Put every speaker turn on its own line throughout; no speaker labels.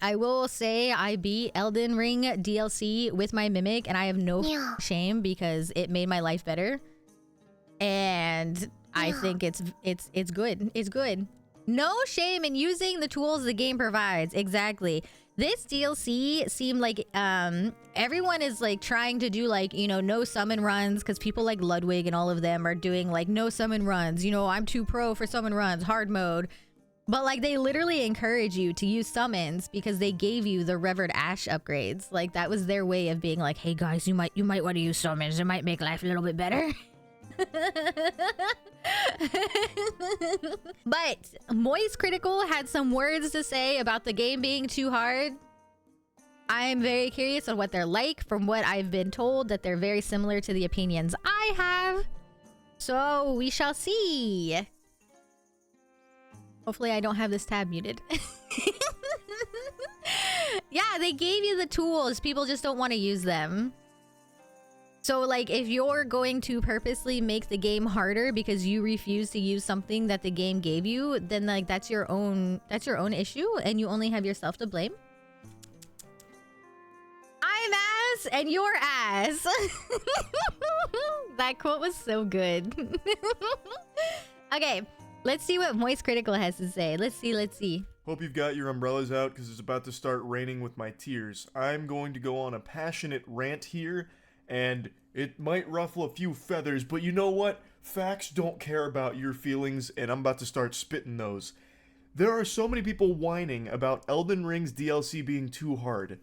I will say I beat Elden Ring DLC with my Mimic, and I have no shame because it made my life better. And I think it's good. It's good. No shame in using the tools the game provides. Exactly. This DLC seemed like everyone is like trying to do like, you know, no summon runs, because people like Ludwig and all of them are doing like no summon runs. You know, I'm too pro for summon runs, hard mode. But like they literally encourage you to use summons because they gave you the Revered Ash upgrades. Like that was their way of being like, hey guys, you might want to use summons. It might make life a little bit better. But Moist Critical had some words to say about the game being too hard. I'm very curious on what they're like. From what I've been told, that they're very similar to the opinions I have. So we shall see. Hopefully I don't have this tab muted. Yeah, they gave you the tools. People just don't want to use them. So like if you're going to purposely make the game harder because you refuse to use something that the game gave you, then like that's your own issue and you only have yourself to blame. I'm ass and you're ass. That quote was so good. Okay, let's see what Moist Critical has to say. Let's see.
Hope you've got your umbrellas out because it's about to start raining with my tears. I'm going to go on a passionate rant here, and it might ruffle a few feathers, but you know what? Facts don't care about your feelings, and I'm about to start spitting those. There are so many people whining about Elden Ring's DLC being too hard.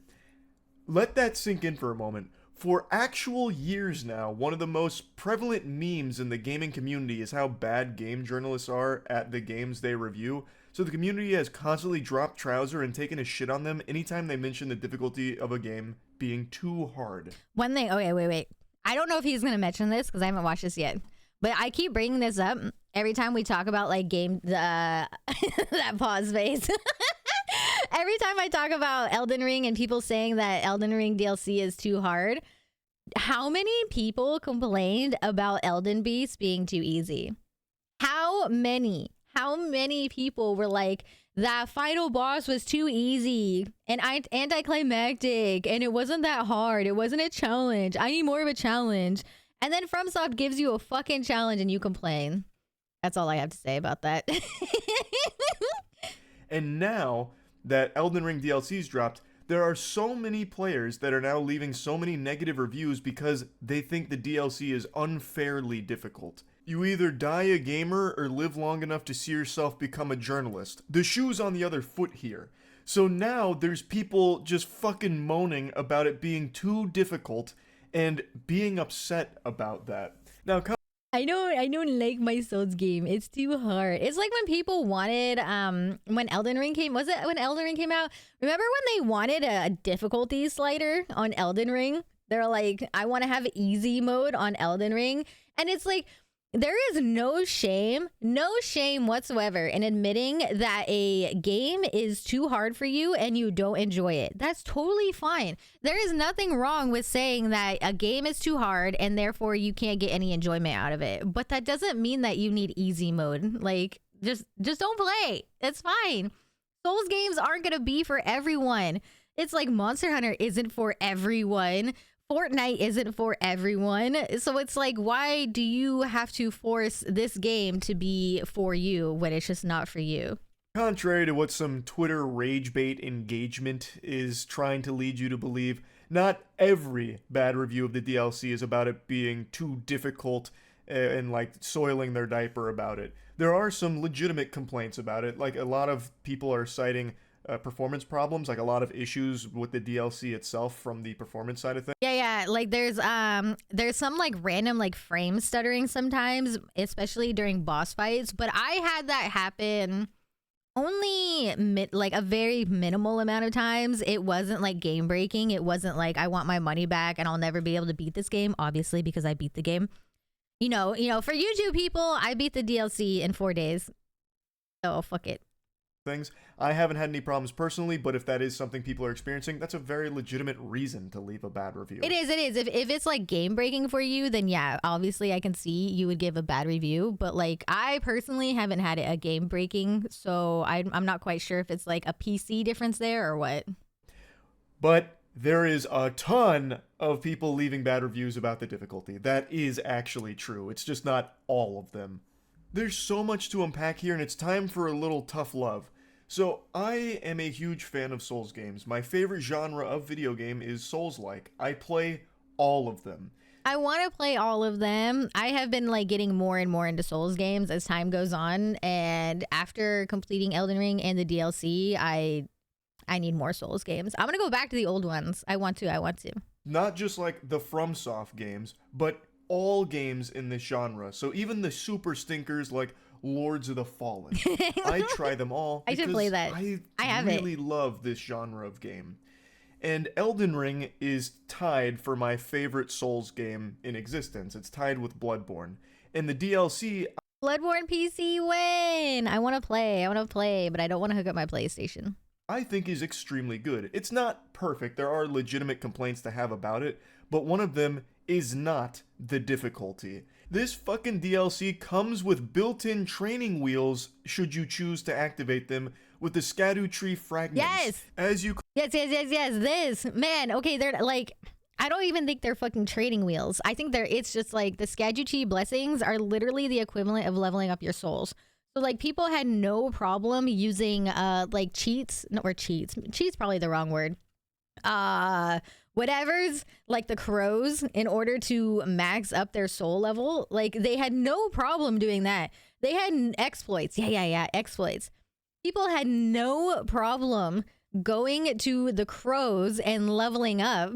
Let that sink in for a moment. For actual years now, one of the most prevalent memes in the gaming community is how bad game journalists are at the games they review. So the community has constantly dropped trouser and taken a shit on them anytime they mention the difficulty of a game being too hard.
One thing, okay, wait. I don't know if he's gonna mention this because I haven't watched this yet, but I keep bringing this up every time we talk about like that pause face. Every time I talk about Elden Ring and people saying that Elden Ring DLC is too hard, how many people complained about Elden Beast being too easy? How many people were like, that final boss was too easy and anticlimactic and it wasn't that hard. It wasn't a challenge. I need more of a challenge. And then FromSoft gives you a fucking challenge and you complain. That's all I have to say about that.
And now that Elden Ring DLC's dropped, there are so many players that are now leaving so many negative reviews because they think the DLC is unfairly difficult. You either die a gamer or live long enough to see yourself become a journalist. The shoe's on the other foot here. So now there's people just fucking moaning about it being too difficult and being upset about that. Now,
I don't like my Souls game. It's too hard. It's like when people wanted, when Elden Ring came, was it when Elden Ring came out? Remember when they wanted a difficulty slider on Elden Ring? They're like, I want to have easy mode on Elden Ring. And it's like, there is no shame whatsoever in admitting that a game is too hard for you and you don't enjoy it. That's totally fine. There is nothing wrong with saying that a game is too hard and therefore you can't get any enjoyment out of it. But that doesn't mean that you need easy mode. Like, just don't play. It's fine. Souls games aren't going to be for everyone. It's like Monster Hunter isn't for everyone. Fortnite isn't for everyone. So it's like, why do you have to force this game to be for you when it's just not for you?
Contrary to what some Twitter rage bait engagement is trying to lead you to believe, not every bad review of the DLC is about it being too difficult and like soiling their diaper about it. There are some legitimate complaints about it. Like a lot of people are citing performance problems, like a lot of issues with the DLC itself from the performance side of things.
Yeah, like there's some like random like frame stuttering sometimes, especially during boss fights, but I had that happen only like a very minimal amount of times. It wasn't like game breaking. It wasn't like I want my money back and I'll never be able to beat this game, obviously, because I beat the game. You know, for YouTube people, I beat the DLC in 4 days. So fuck it.
things. I haven't had any problems personally, but if that is something people are experiencing, that's a very legitimate reason to leave a bad review.
It is. If it's like game breaking for you, then yeah, obviously I can see you would give a bad review. But like I personally haven't had it a game breaking, so I'm not quite sure if it's like a PC difference there or what.
But there is a ton of people leaving bad reviews about the difficulty. That is actually true. It's just not all of them. There's so much to unpack here, and it's time for a little tough love. So, I am a huge fan of Souls games. My favorite genre of video game is Souls-like. I play all of them.
I want to play all of them. I have been like getting more and more into Souls games as time goes on, and after completing Elden Ring and the DLC, I need more Souls games. I'm gonna go back to the old ones. I want to.
Not just like the FromSoft games, but all games in this genre. So even the super stinkers like Lords of the Fallen. I try them all.
I should play that.
I really love this genre of game. And Elden Ring is tied for my favorite Souls game in existence. It's tied with Bloodborne. And the DLC...
Bloodborne PC win! I want to play, but I don't want to hook up my PlayStation.
I think is extremely good. It's not perfect. There are legitimate complaints to have about it, but one of them is not the difficulty. This fucking DLC comes with built-in training wheels should you choose to activate them with the Scadutree fragments.
Yes!
Yes.
This, man, okay, they're like... I don't even think they're fucking training wheels. I think it's just like the Scadutree blessings are literally the equivalent of leveling up your souls. So like people had no problem using like cheats probably the wrong word. Whatever's like the crows in order to max up their soul level. Like they had no problem doing that. They had exploits. Yeah, exploits. People had no problem going to the crows and leveling up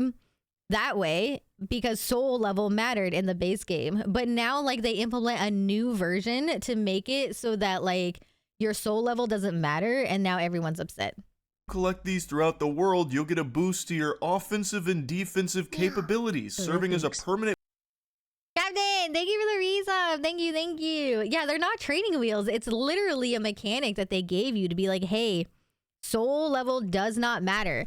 that way because soul level mattered in the base game. But now like they implement a new version to make it so that like your soul level doesn't matter, and now everyone's upset.
Collect these throughout the world, you'll get a boost to your offensive and defensive capabilities, serving as a permanent...
Captain, thank you for the resub. Thank you. Yeah, they're not training wheels. It's literally a mechanic that they gave you to be like, hey, soul level does not matter.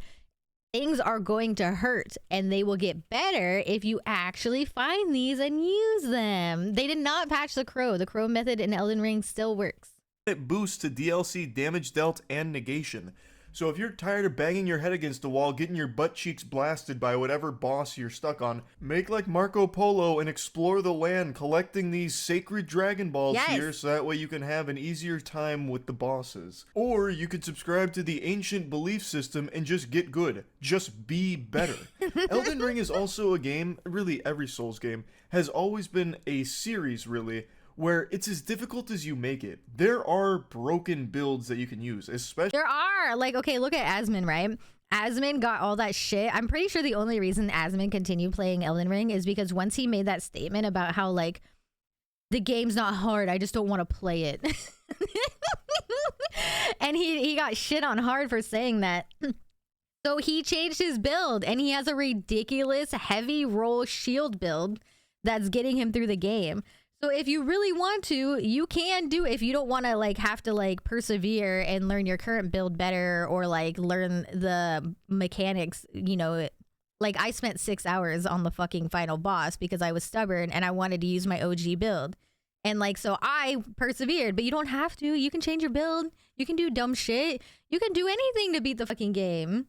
Things are going to hurt, and they will get better if you actually find these and use them. They did not patch the crow. The crow method in Elden Ring still works.
It boosts to DLC damage dealt and negation. So if you're tired of banging your head against the wall, getting your butt cheeks blasted by whatever boss you're stuck on, make like Marco Polo and explore the land collecting these sacred Dragon Balls here, so that way you can have an easier time with the bosses. Or you could subscribe to the ancient belief system and just get good. Just be better. Elden Ring is also a game, really every Souls game, has always been a series really, where it's as difficult as you make it. There are broken builds that you can use, especially...
There are! Like, okay, look at Asmon, right? Asmon got all that shit. I'm pretty sure the only reason Asmon continued playing Elden Ring is because once he made that statement about how, like, the game's not hard, I just don't want to play it. And he got shit on hard for saying that. So he changed his build, and he has a ridiculous heavy roll shield build that's getting him through the game. So if you really want to, you can do it. If you don't want to like have to like persevere and learn your current build better, or like learn the mechanics, you know, like I spent 6 hours on the fucking final boss because I was stubborn and I wanted to use my OG build. And like, so I persevered, but you don't have to. You can change your build. You can do dumb shit. You can do anything to beat the fucking game.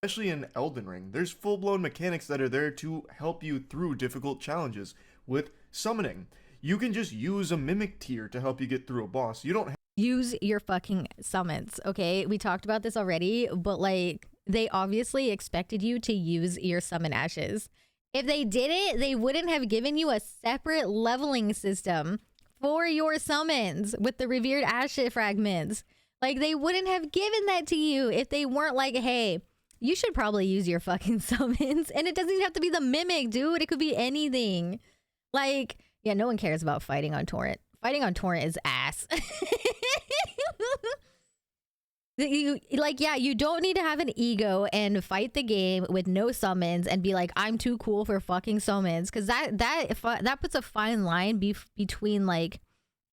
Especially in Elden Ring, there's full-blown mechanics that are there to help you through difficult challenges with summoning. You can just use a mimic tier to help you get through a boss. You don't
use your fucking summons, okay? We talked about this already, but like they obviously expected you to use your summon ashes. If they did it, they wouldn't have given you a separate leveling system for your summons with the revered ashes fragments. Like they wouldn't have given that to you if they weren't like, hey, you should probably use your fucking summons. And it doesn't even have to be the mimic, dude. It could be anything. Like... yeah, no one cares about fighting on torrent. Fighting on torrent is ass. You don't need to have an ego and fight the game with no summons and be like, I'm too cool for fucking summons, because that puts a fine line between like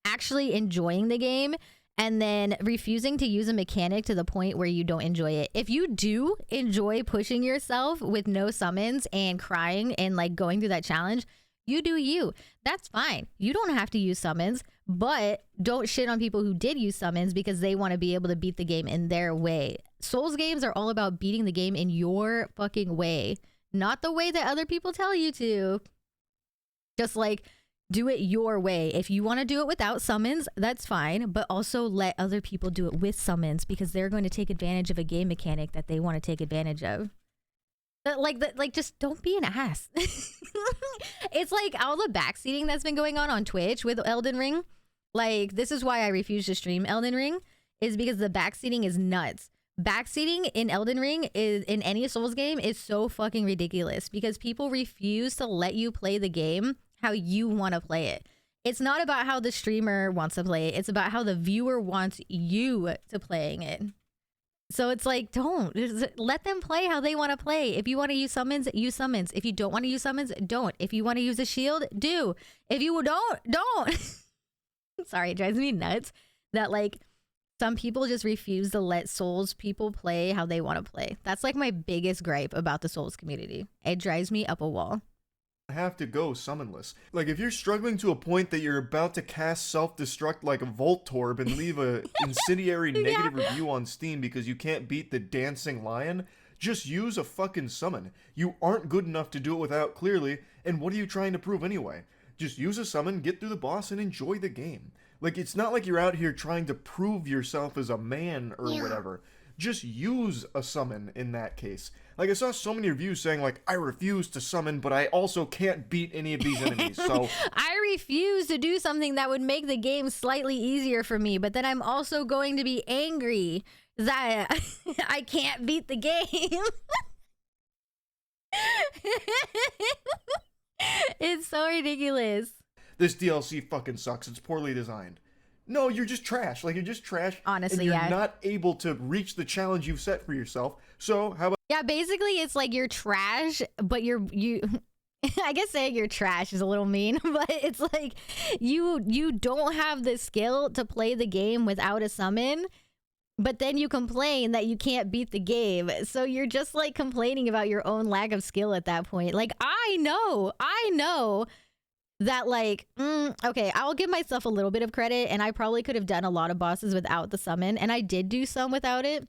actually enjoying the game and then refusing to use a mechanic to the point where you don't enjoy it. If you do enjoy pushing yourself with no summons and crying and like going through that challenge, you do you. That's fine. You don't have to use summons, but don't shit on people who did use summons because they want to be able to beat the game in their way. Souls games are all about beating the game in your fucking way, not the way that other people tell you to. Just like, do it your way. If you want to do it without summons, that's fine, but also let other people do it with summons because they're going to take advantage of a game mechanic that they want to take advantage of. Like, just don't be an ass. It's like all the backseating that's been going on Twitch with Elden Ring. Like, this is why I refuse to stream Elden Ring, is because the backseating is nuts. Backseating in Elden Ring is in any Souls game is so fucking ridiculous because people refuse to let you play the game how you want to play it. It's not about how the streamer wants to play it. It's about how the viewer wants you to playing it. So it's like, don't. Just let them play how they want to play. If you want to use summons, use summons. If you don't want to use summons, don't. If you want to use a shield, do. If you don't. Sorry, it drives me nuts that like some people just refuse to let Souls people play how they want to play. That's like my biggest gripe about the Souls community. It drives me up a wall.
Have to go summonless. Like, if you're struggling to a point that you're about to cast self-destruct like a Voltorb and leave a incendiary negative review on Steam because you can't beat the dancing lion, just use a fucking summon. You aren't good enough to do it without, clearly, and what are you trying to prove anyway? Just use a summon, get through the boss, and enjoy the game. Like, it's not like you're out here trying to prove yourself as a man or whatever. Just use a summon in that case. Like, I saw so many reviews saying, like, I refuse to summon, but I also can't beat any of these enemies, so...
I refuse to do something that would make the game slightly easier for me, but then I'm also going to be angry that I can't beat the game. It's so ridiculous.
This DLC fucking sucks. It's poorly designed. No, you're just trash. Like, you're just trash.
Honestly,
and you're not able to reach the challenge you've set for yourself. So, how about...
Yeah, basically, it's like you're trash, but you... I guess saying you're trash is a little mean, but it's like you don't have the skill to play the game without a summon, but then you complain that you can't beat the game. So you're just like complaining about your own lack of skill at that point. Like, I know that like, okay, I'll give myself a little bit of credit, and I probably could have done a lot of bosses without the summon, and I did do some without it,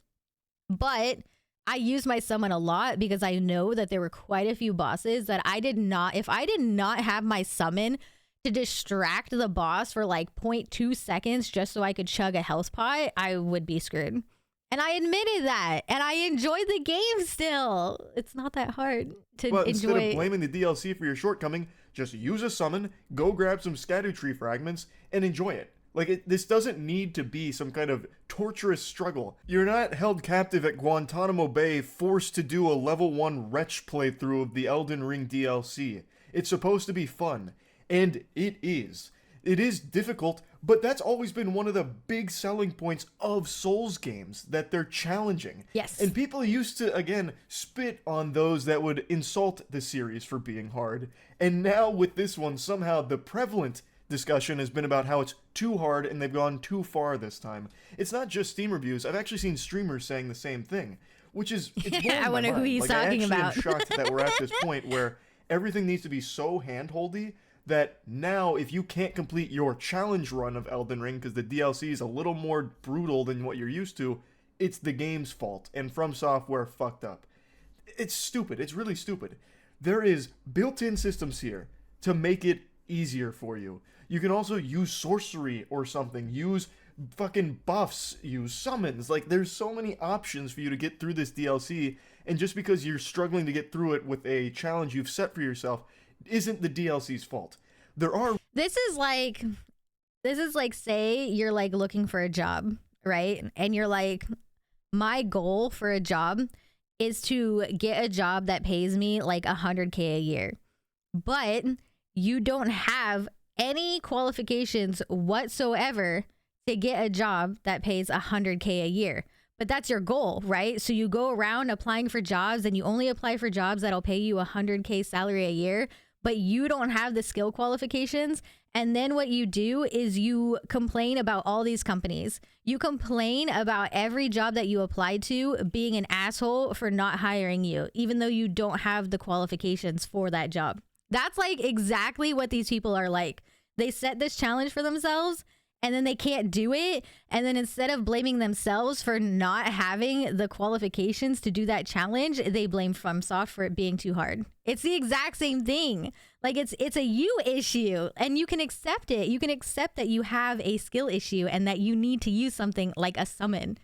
but I used my summon a lot because I know that there were quite a few bosses that I did not, if I did not have my summon to distract the boss for like 0.2 seconds just so I could chug a health pot, I would be screwed. And I admitted that, and I enjoyed the game still. It's not that hard to enjoy.
Instead of blaming the DLC for your shortcoming, just use a summon, go grab some Scadutree fragments, and enjoy it. Like, this doesn't need to be some kind of torturous struggle. You're not held captive at Guantanamo Bay, forced to do a level 1 wretch playthrough of the Elden Ring DLC. It's supposed to be fun, and it is. It is difficult, but that's always been one of the big selling points of Souls games, that they're challenging.
Yes.
And people used to, again, spit on those that would insult the series for being hard. And now with this one, somehow the prevalent discussion has been about how it's too hard and they've gone too far this time. It's not just Steam reviews. I've actually seen streamers saying the same thing, which is, it's blowing
I wonder
my
who
mind.
he's talking about.
I actually am shocked that we're at this point where everything needs to be so handholdy that now if you can't complete your challenge run of Elden Ring because the DLC is a little more brutal than what you're used to, it's the game's fault, and From Software fucked up. It's stupid. It's really stupid. There is built-in systems here to make it easier for you. You can also use sorcery or something, use fucking buffs, use summons. Like, there's so many options for you to get through this DLC, and just because you're struggling to get through it with a challenge you've set for yourself isn't the DLC's fault. There are...
This is like, say you're like looking for a job, right? And you're like, my goal for a job is to get a job that pays me like 100K a year. But you don't have any qualifications whatsoever to get a job that pays 100K a year. But that's your goal, right? So you go around applying for jobs and you only apply for jobs that'll pay you 100K salary a year. but you don't have the skill qualifications. And then what you do is you complain about all these companies. You complain about every job that you applied to being an asshole for not hiring you, even though you don't have the qualifications for that job. That's like exactly what these people are like. They set this challenge for themselves and then they can't do it. And then instead of blaming themselves for not having the qualifications to do that challenge, they blame FromSoft for it being too hard. It's the exact same thing. Like it's a you issue, and you can accept it. You can accept that you have a skill issue and that you need to use something like a summon.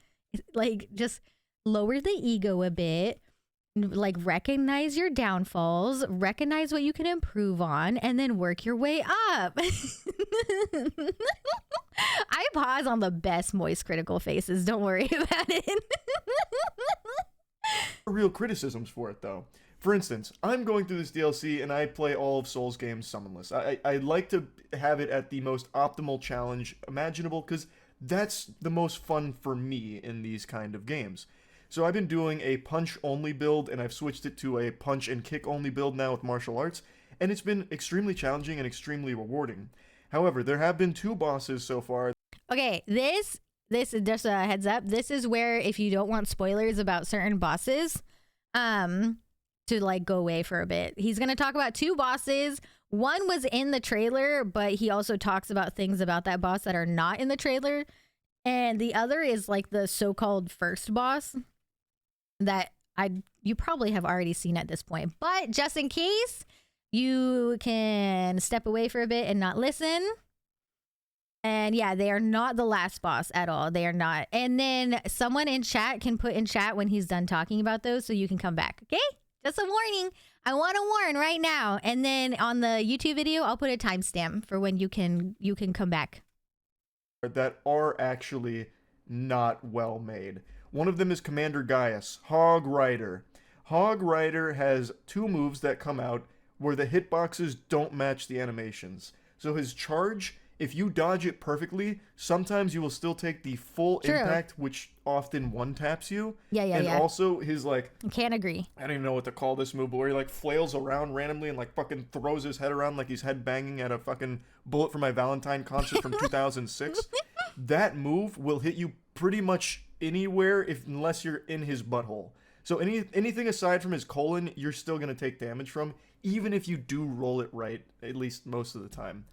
Like, just lower the ego a bit. Like, recognize your downfalls, recognize what you can improve on, and then work your way up. I pause on the best moist critical faces. Don't worry about it.
Real criticisms for it, though. For instance, I'm going through this DLC and I play all of Souls games summonless. I like to have it at the most optimal challenge imaginable because that's the most fun for me in these kind of games. So I've been doing a punch-only build, and I've switched it to a punch and kick-only build now with martial arts, and it's been extremely challenging and extremely rewarding. However, there have been 2 bosses so far.
Okay, this is just a heads up. This is where, if you don't want spoilers about certain bosses, to like go away for a bit. He's going to talk about 2 bosses. One was in the trailer, but he also talks about things about that boss that are not in the trailer. And the other is like the so-called first boss that you probably have already seen at this point. But just in case, you can step away for a bit and not listen. And yeah, they are not the last boss at all. They are not. And then someone in chat can put in chat when he's done talking about those so you can come back. Okay? Just a warning. I want to warn right now. And then on the YouTube video, I'll put a timestamp for when you can come back.
That are actually not well made. One of them is Commander Gaius, Hog Rider. Hog Rider has 2 moves that come out where the hitboxes don't match the animations. So his charge, if you dodge it perfectly, sometimes you will still take the full impact, which often one-taps you. And also his, like...
I can't agree.
I don't even know what to call this move, but where he, like, flails around randomly and, like, fucking throws his head around like he's headbanging at a fucking Bullet for My Valentine concert from 2006. That move will hit you pretty much anywhere unless you're in his butthole. So anything aside from his colon, you're still going to take damage from, even if you do roll it right, at least most of the time.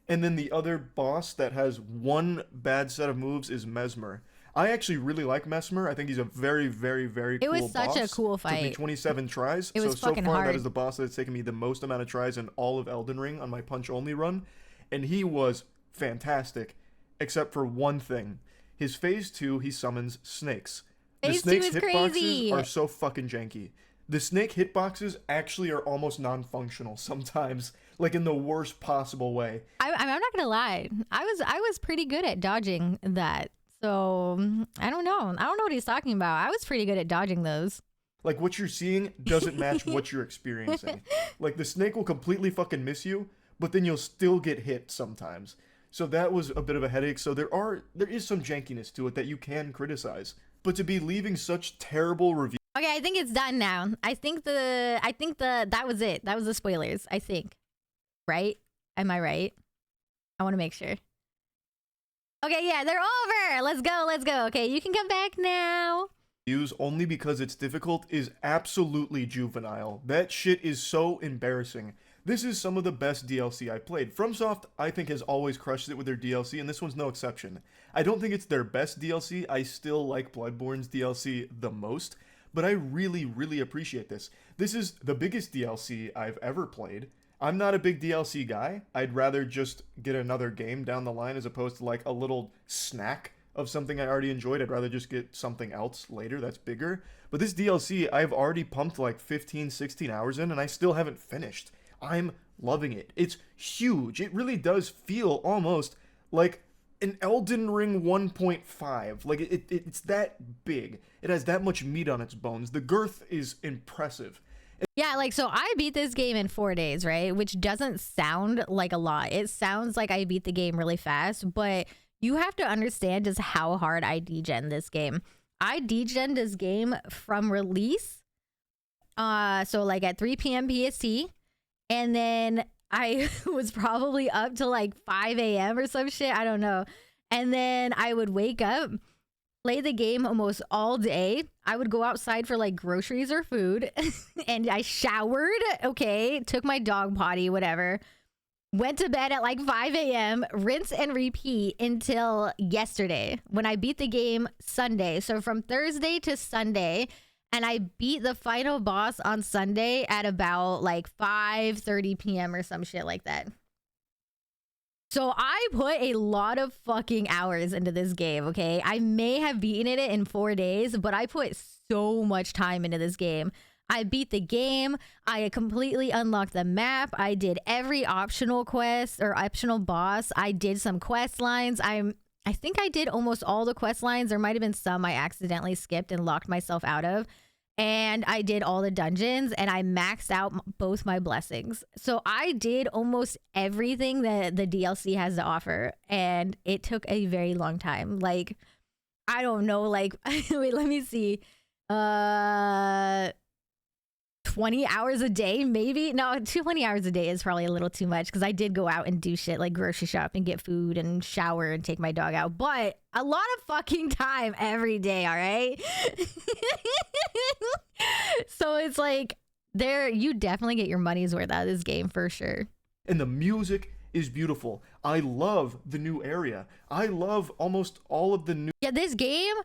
And then the other boss that has 1 bad set of moves is Mesmer. I actually really like Mesmer. I think he's a very, very, very cool boss.
It was such a cool fight.
Took me 27 tries.
It was fucking
far,
hard.
that is the boss that's taken me the most amount of tries in all of Elden Ring on my punch-only run. And he was fantastic, except for one thing. His phase 2, he summons snakes. The snake's hitboxes are so fucking janky. The snake hitboxes actually are almost non-functional sometimes, like in the worst possible way.
I'm not gonna lie. I was pretty good at dodging that. So I don't know. I don't know what he's talking about. I was pretty good at dodging those.
Like, what you're seeing doesn't match what you're experiencing. Like, the snake will completely fucking miss you, but then you'll still get hit sometimes. So that was a bit of a headache. So there is some jankiness to it that you can criticize. But to be leaving such terrible reviews.
Okay, I think it's done now. I think that was it. That was the spoilers, I think. Right? Am I right? I want to make sure. Okay, yeah, they're over. Let's go. Okay, you can come back now.
Use only because it's difficult is absolutely juvenile. That shit is so embarrassing. This is some of the best DLC I played. FromSoft, I think, has always crushed it with their DLC, and this one's no exception. I don't think it's their best DLC. I still like Bloodborne's DLC the most, but I really, really appreciate this. This is the biggest DLC I've ever played. I'm not a big DLC guy. I'd rather just get another game down the line as opposed to like a little snack of something I already enjoyed. I'd rather just get something else later that's bigger. But this DLC, I've already pumped like 15, 16 hours in, and I still haven't finished. I'm loving it. It's huge. It really does feel almost like an Elden Ring 1.5. Like, it's that big. It has that much meat on its bones. The girth is impressive.
Yeah, like, so I beat this game in 4 days, right? Which doesn't sound like a lot. It sounds like I beat the game really fast, but you have to understand just how hard I degen this game. I degen this game from release. So like at 3 p.m. PST. And then I was probably up till like 5 a.m. or some shit. I don't know. And then I would wake up, play the game almost all day. I would go outside for like groceries or food. And I showered, okay, took my dog potty, whatever. Went to bed at like 5 a.m., rinse and repeat until yesterday when I beat the game Sunday. So from Thursday to Sunday, and I beat the final boss on Sunday at about like 5:30 p.m. or some shit like that. So I put a lot of fucking hours into this game, okay? I may have beaten it in 4 days, but I put so much time into this game. I beat the game. I completely unlocked the map. I did every optional quest or optional boss. I did some quest lines. I think I did almost all the quest lines. There might have been some I accidentally skipped and locked myself out of. And I did all the dungeons and I maxed out both my blessings. So I did almost everything that the DLC has to offer. And it took a very long time. Like, I don't know, like, wait, let me see. 20 hours a day, maybe? No, 20 hours a day is probably a little too much because I did go out and do shit like grocery shop and get food and shower and take my dog out. But a lot of fucking time every day, all right? So it's like, you definitely get your money's worth out of this game for sure.
And the music is beautiful. I love the new area. I love almost all of the new...
Yeah, this game...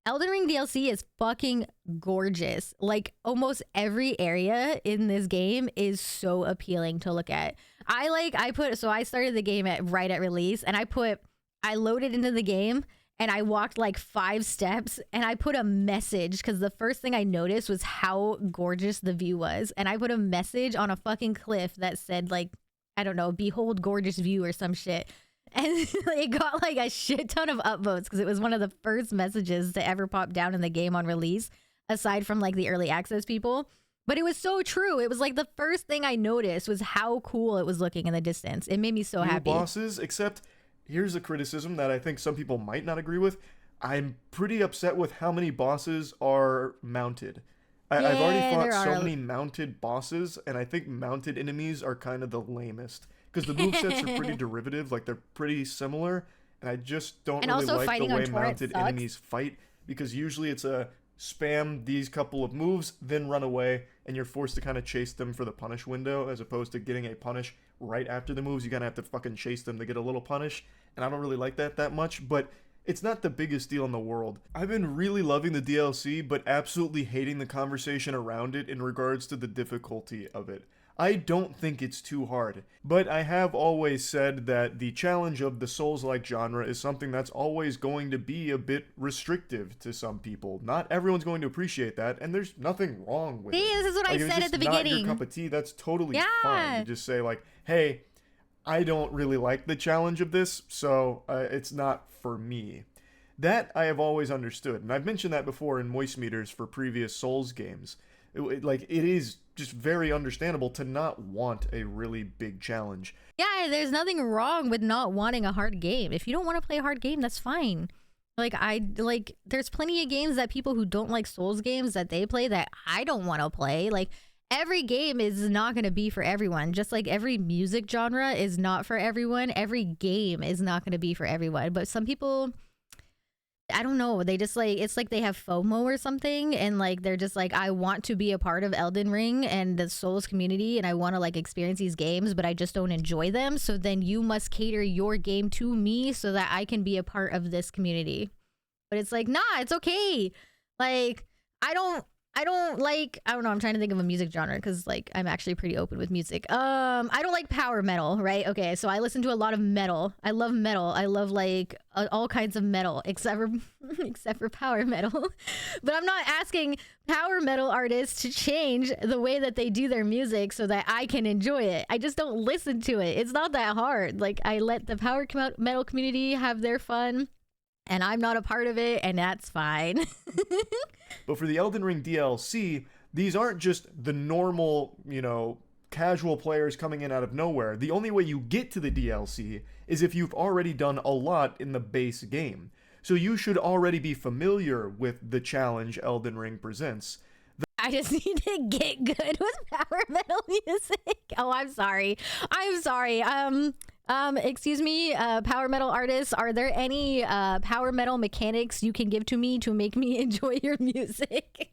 Elden Ring DLC is fucking gorgeous. Like almost every area in this game is so appealing to look at. So I started the game right at release and I loaded into the game and I walked like 5 steps and I put a message because the first thing I noticed was how gorgeous the view was. And I put a message on a fucking cliff that said like, I don't know, behold gorgeous view or some shit. And it got like a shit ton of upvotes because it was one of the first messages to ever pop down in the game on release, aside from like the early access people. But it was so true. It was like the first thing I noticed was how cool it was looking in the distance. It made me so happy.
Bosses, except here's a criticism that I think some people might not agree with. I'm pretty upset with how many bosses are mounted. I've already fought so many mounted bosses, and I think mounted enemies are kind of the lamest. Because the movesets are pretty derivative, like they're pretty similar, and I just don't really like the way mounted enemies fight, because usually it's a spam these couple of moves, then run away, and you're forced to kind of chase them for the punish window, as opposed to getting a punish right after the moves. You kind of have to fucking chase them to get a little punish, and I don't really like that much, but it's not the biggest deal in the world. I've been really loving the DLC, but absolutely hating the conversation around it in regards to the difficulty of it. I don't think it's too hard, but I have always said that the challenge of the Souls-like genre is something that's always going to be a bit restrictive to some people. Not everyone's going to appreciate that, and there's nothing wrong with it.
This is what I said at the beginning. If it's not your
cup of tea, that's totally fine. You just say like, hey, I don't really like the challenge of this, so it's not for me. That I have always understood, and I've mentioned that before in Moist Meters for previous Souls games. It is just very understandable to not want a really big challenge.
Yeah, there's nothing wrong with not wanting a hard game. If you don't want to play a hard game, that's fine. There's plenty of games that people who don't like Souls games that they play that I don't want to play. Like, every game is not going to be for everyone. Just like every music genre is not for everyone, every game is not going to be for everyone. But some people, I don't know, they just like, it's like they have FOMO or something, and like they're just like, I want to be a part of Elden Ring and the Souls community, and I want to like experience these games, but I just don't enjoy them. So then you must cater your game to me so that I can be a part of this community. But it's like, nah, it's okay. Like, I don't know, I'm trying to think of a music genre because like I'm actually pretty open with music. I don't like power metal, right? Okay, so I listen to a lot of metal. I love metal. I love like all kinds of metal except for power metal. But I'm not asking power metal artists to change the way that they do their music so that I can enjoy it. I just don't listen to it. It's not that hard. Like, I let the power metal community have their fun, and I'm not a part of it, and that's fine.
But for the Elden Ring DLC, these aren't just the normal, casual players coming in out of nowhere. The only way you get to the DLC is if you've already done a lot in the base game. So you should already be familiar with the challenge Elden Ring presents.
I just need to get good with power metal music. Oh, I'm sorry. Excuse me, power metal artists, are there any power metal mechanics you can give to me to make me enjoy your music?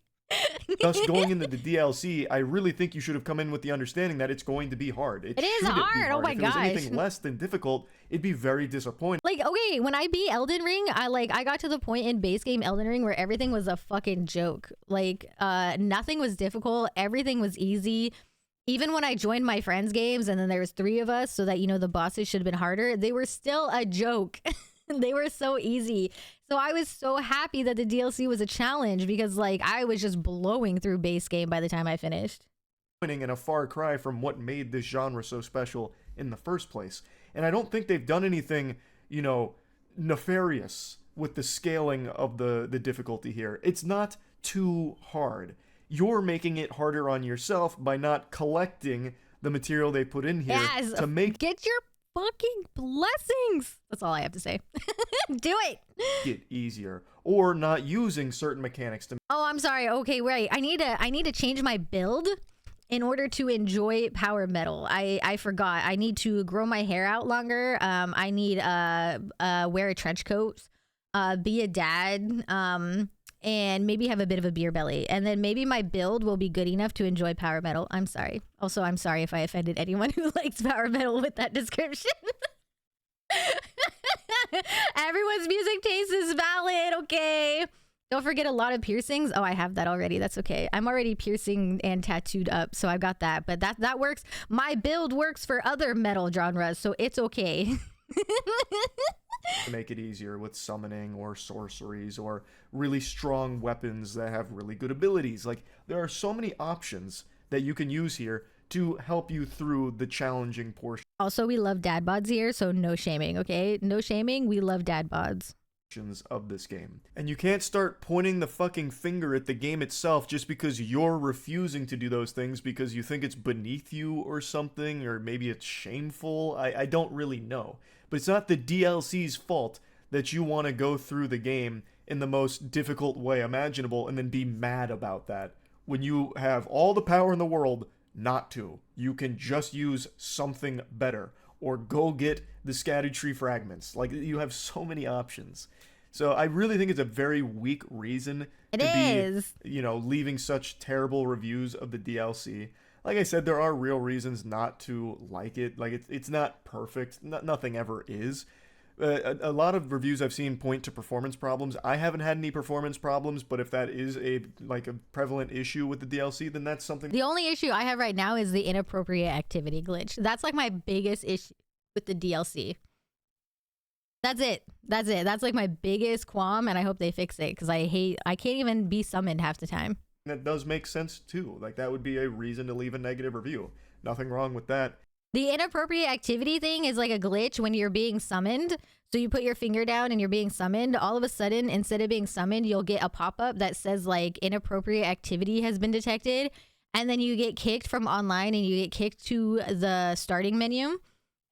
Thus, going into the DLC, I really think you should have come in with the understanding that it's going to be hard. It is
hard. Oh my
gosh. If it was anything
gosh.
less than difficult, it'd be very disappointing.
Like, okay, when I beat Elden Ring, I got to the point in base game Elden Ring where everything was a fucking joke. Like, nothing was difficult. Everything was easy. Even when I joined my friends' games and then there was 3 of us, so that, you know, the bosses should have been harder, they were still a joke. They were so easy. So I was so happy that the DLC was a challenge because, like, I was just blowing through base game by the time I finished.
And a far cry from what made this genre so special in the first place. And I don't think they've done anything, you know, nefarious with the scaling of the difficulty here. It's not too hard. You're making it harder on yourself by not collecting the material they put in here to make
get your fucking blessings. That's all I have to say. Do
it easier, or not using certain mechanics to.
Oh, I'm sorry. Okay, right. I need to change my build in order to enjoy power metal. I forgot. I need to grow my hair out longer. I need wear a trench coat, be a dad, and maybe have a bit of a beer belly, and then maybe my build will be good enough to enjoy power metal. I'm sorry. Also, I'm sorry if I offended anyone who likes power metal with that description. Everyone's music taste is valid, okay? Don't forget a lot of piercings. Oh, I have that already. That's okay. I'm already piercing and tattooed up, so I've got that. But that works. My build works for other metal genres, so it's okay.
To make it easier with summoning or sorceries or really strong weapons that have really good abilities. Like, there are so many options that you can use here to help you through the challenging portion.
Also, we love dad bods here, so no shaming, okay? No shaming. We love dad bods
of this game. And you can't start pointing the fucking finger at the game itself just because you're refusing to do those things because you think it's beneath you or something, or maybe it's shameful. I don't really know. But it's not the DLC's fault that you want to go through the game in the most difficult way imaginable and then be mad about that when you have all the power in the world not to. You can just use something better or go get the Scadutree fragments. Like, you have so many options. So I really think it's a very weak reason to be, you know, leaving such terrible reviews of the DLC. Like I said, there are real reasons not to like it. Like, it's not perfect. Nothing ever is. A lot of reviews I've seen point to performance problems. I haven't had any performance problems, but if that is a prevalent issue with the DLC, then that's something.
The only issue I have right now is the inappropriate activity glitch. That's like my biggest issue with the DLC. That's it. That's like my biggest qualm, and I hope they fix it because I can't even be summoned half the time.
That does make sense too. Like, that would be a reason to leave a negative review. Nothing wrong with that.
The inappropriate activity thing is like a glitch when you're being summoned. So you put your finger down and you're being summoned. All of a sudden, instead of being summoned, you'll get a pop-up that says like inappropriate activity has been detected. And then you get kicked from online and you get kicked to the starting menu.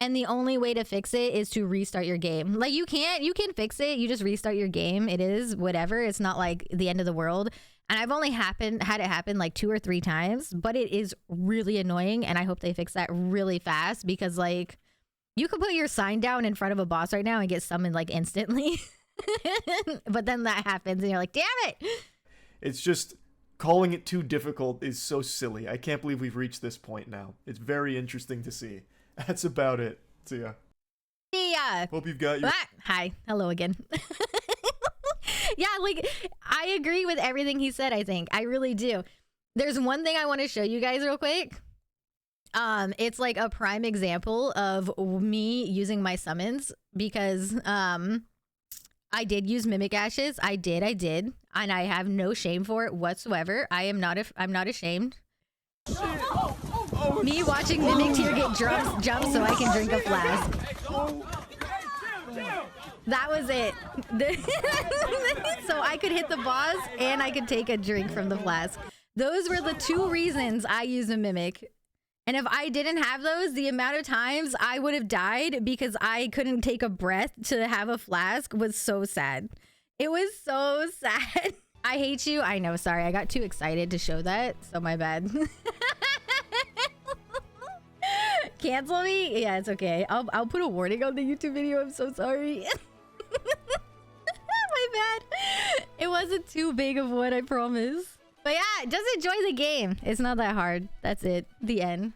And the only way to fix it is to restart your game. Like, you can fix it. You just restart your game. It is whatever. It's not like the end of the world. And I've only had it happen like 2 or 3 times, but it is really annoying. And I hope they fix that really fast because, like, you could put your sign down in front of a boss right now and get summoned like instantly. But then that happens and you're like, damn it.
It's just, calling it too difficult is so silly. I can't believe we've reached this point now. It's very interesting to see. That's about it. See ya.
See ya.
Hope you've got your...
Hi. Hello again. Yeah, like, I agree with everything he said, I think. I really do. There's one thing I want to show you guys real quick. It's like a prime example of me using my summons because I did use Mimic Ashes. I did. And I have no shame for it whatsoever. I'm not ashamed. Me watching Mimic Tier get jump so I can drink a flask. That was it. So I could hit the boss and I could take a drink from the flask. Those were the 2 reasons I used a Mimic. And if I didn't have those, the amount of times I would have died because I couldn't take a breath to have a flask was so sad. It was so sad. I hate you. I know. Sorry, I got too excited to show that. So my bad. Cancel me? Yeah, it's okay. I'll put a warning on the YouTube video. I'm so sorry. My bad. It wasn't too big of one, I promise. But yeah, just enjoy the game. It's not that hard. That's it. The end.